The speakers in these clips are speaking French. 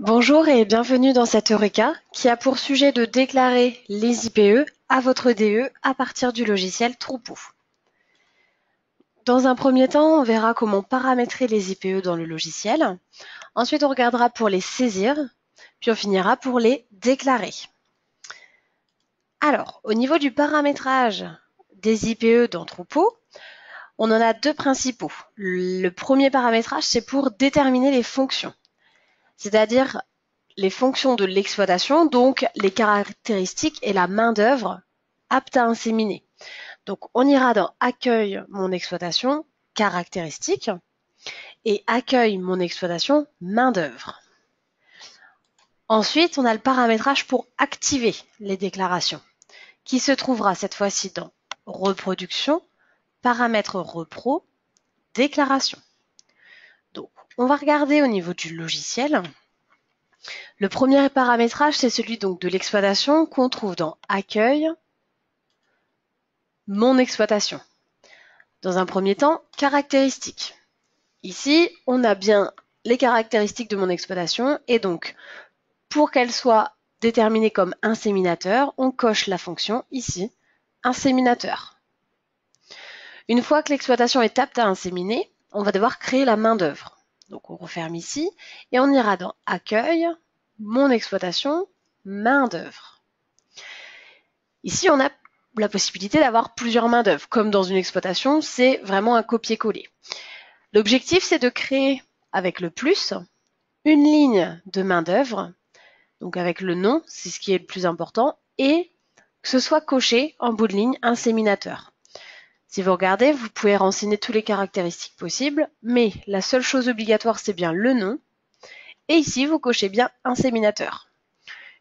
Bonjour et bienvenue dans cette Eureka qui a pour sujet de déclarer les IPE à votre DE à partir du logiciel Troupeau. Dans un premier temps, on verra comment paramétrer les IPE dans le logiciel. Ensuite, on regardera pour les saisir, puis on finira pour les déclarer. Alors, au niveau du paramétrage des IPE dans Troupeau, on en a deux principaux. Le premier paramétrage, c'est pour déterminer les fonctions, c'est-à-dire les fonctions de l'exploitation, donc les caractéristiques et la main-d'œuvre apte à inséminer. Donc on ira dans Accueil mon exploitation, caractéristiques, et Accueil mon exploitation, main-d'œuvre. Ensuite, on a le paramétrage pour activer les déclarations, qui se trouvera cette fois-ci dans Reproduction, paramètres repro, déclaration. Donc, on va regarder au niveau du logiciel. Le premier paramétrage, c'est celui donc de l'exploitation qu'on trouve dans Accueil, mon exploitation. Dans un premier temps, caractéristiques. Ici, on a bien les caractéristiques de mon exploitation et donc, pour qu'elles soient déterminées comme inséminateur, on coche la fonction ici, inséminateur. Une fois que l'exploitation est apte à inséminer, on va devoir créer la main-d'œuvre. Donc on referme ici et on ira dans Accueil, mon exploitation, main-d'œuvre. Ici, on a la possibilité d'avoir plusieurs main-d'œuvre. Comme dans une exploitation, c'est vraiment un copier-coller. L'objectif, c'est de créer avec le plus une ligne de main-d'œuvre, donc avec le nom, c'est ce qui est le plus important, et que ce soit coché en bout de ligne inséminateur. Si vous regardez, vous pouvez renseigner toutes les caractéristiques possibles, mais la seule chose obligatoire, c'est bien le nom. Et ici, vous cochez bien inséminateur.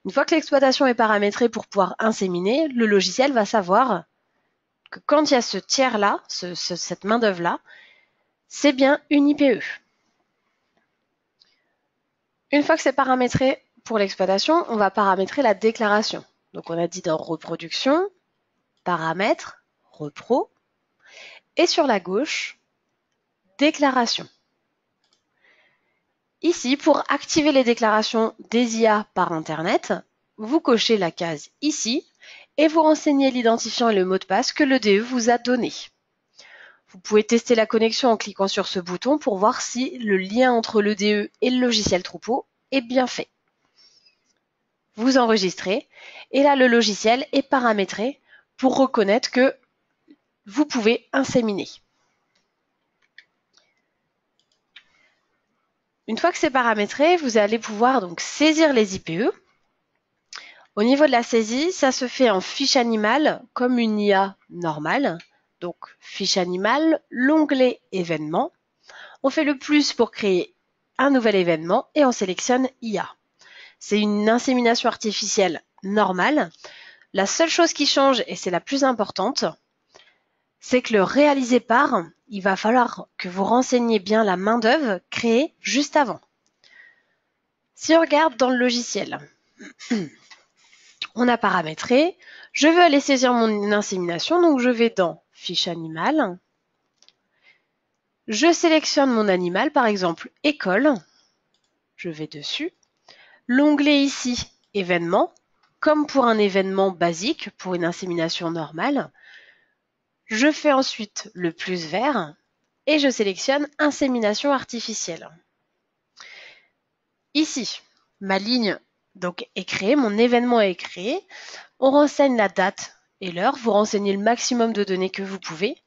Une fois que l'exploitation est paramétrée pour pouvoir inséminer, le logiciel va savoir que quand il y a ce tiers-là, cette main-d'œuvre-là, c'est bien une IPE. Une fois que c'est paramétré pour l'exploitation, on va paramétrer la déclaration. Donc on a dit dans Reproduction, Paramètres, Repro, et sur la gauche, Déclaration. Ici, pour activer les déclarations des IA par Internet, vous cochez la case ici et vous renseignez l'identifiant et le mot de passe que le DE vous a donné. Vous pouvez tester la connexion en cliquant sur ce bouton pour voir si le lien entre le DE et le logiciel Troupeau est bien fait. Vous enregistrez et là, le logiciel est paramétré pour reconnaître que vous pouvez inséminer. Une fois que c'est paramétré, vous allez pouvoir donc saisir les IPE. Au niveau de la saisie, ça se fait en fiche animale comme une IA normale. Donc fiche animale, l'onglet événement. On fait le plus pour créer un nouvel événement et on sélectionne IA. C'est une insémination artificielle normale. La seule chose qui change, et c'est la plus importante, c'est que le réaliser par, il va falloir que vous renseigniez bien la main-d'œuvre créée juste avant. Si on regarde dans le logiciel, on a paramétré, je veux aller saisir mon insémination, donc je vais dans Fiche animale, je sélectionne mon animal, par exemple école, je vais dessus, l'onglet ici, événement, comme pour un événement basique, pour une insémination normale, je fais ensuite le plus vert et je sélectionne insémination artificielle. Ici, ma ligne donc est créée, mon événement est créé. On renseigne la date et l'heure, vous renseignez le maximum de données que vous pouvez,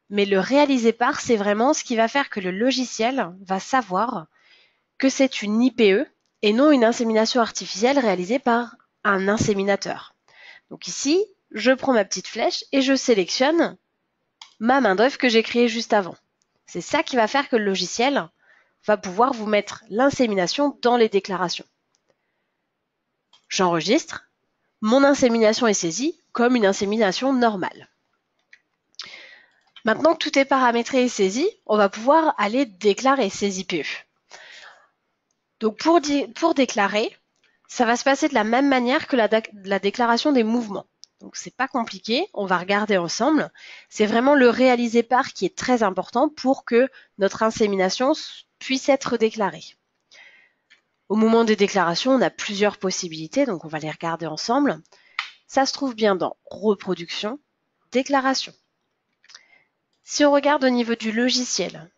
mais le réaliser par, c'est vraiment ce qui va faire que le logiciel va savoir que c'est une IPE et non une insémination artificielle réalisée par un inséminateur. Donc ici, je prends ma petite flèche et je sélectionne ma main-d'œuvre que j'ai créée juste avant. C'est ça qui va faire que le logiciel va pouvoir vous mettre l'insémination dans les déclarations. J'enregistre, mon insémination est saisie comme une insémination normale. Maintenant que tout est paramétré et saisi, on va pouvoir aller déclarer ces IPE. Donc pour déclarer, ça va se passer de la même manière que la déclaration des mouvements. Donc c'est pas compliqué, on va regarder ensemble. C'est vraiment le réaliser par qui est très important pour que notre insémination puisse être déclarée. Au moment des déclarations, on a plusieurs possibilités, donc on va les regarder ensemble. Ça se trouve bien dans reproduction, déclaration. Si on regarde au niveau du logiciel,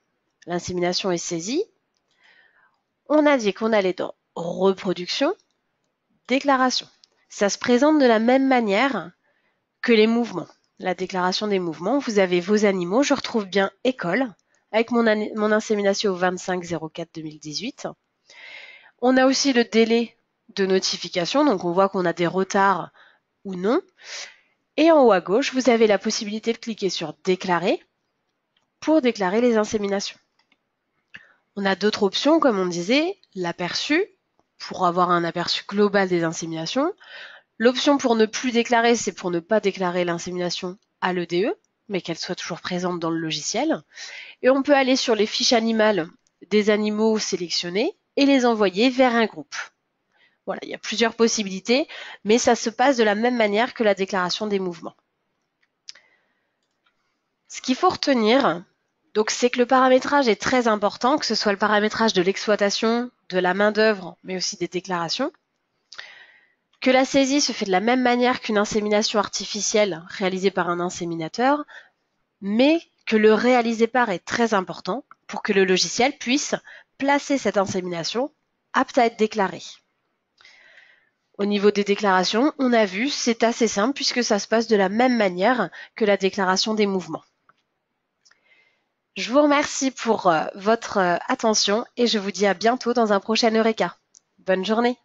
l'insémination est saisie. On a dit qu'on allait dans reproduction, déclaration. Ça se présente de la même manière que les mouvements. La déclaration des mouvements, vous avez vos animaux, je retrouve bien école, avec mon insémination au 25/04/2018. On a aussi le délai de notification, donc on voit qu'on a des retards ou non. Et en haut à gauche, vous avez la possibilité de cliquer sur déclarer pour déclarer les inséminations. On a d'autres options, comme on disait, l'aperçu, pour avoir un aperçu global des inséminations. L'option pour ne plus déclarer, c'est pour ne pas déclarer l'insémination à l'EDE, mais qu'elle soit toujours présente dans le logiciel. Et on peut aller sur les fiches animales des animaux sélectionnés et les envoyer vers un groupe. Voilà, il y a plusieurs possibilités, mais ça se passe de la même manière que la déclaration des mouvements. Ce qu'il faut retenir, donc, c'est que le paramétrage est très important, que ce soit le paramétrage de l'exploitation, de la main-d'œuvre, mais aussi des déclarations. Que la saisie se fait de la même manière qu'une insémination artificielle réalisée par un inséminateur, mais que le réaliser par est très important pour que le logiciel puisse placer cette insémination apte à être déclarée. Au niveau des déclarations, on a vu, c'est assez simple puisque ça se passe de la même manière que la déclaration des mouvements. Je vous remercie pour votre attention et je vous dis à bientôt dans un prochain Eureka. Bonne journée.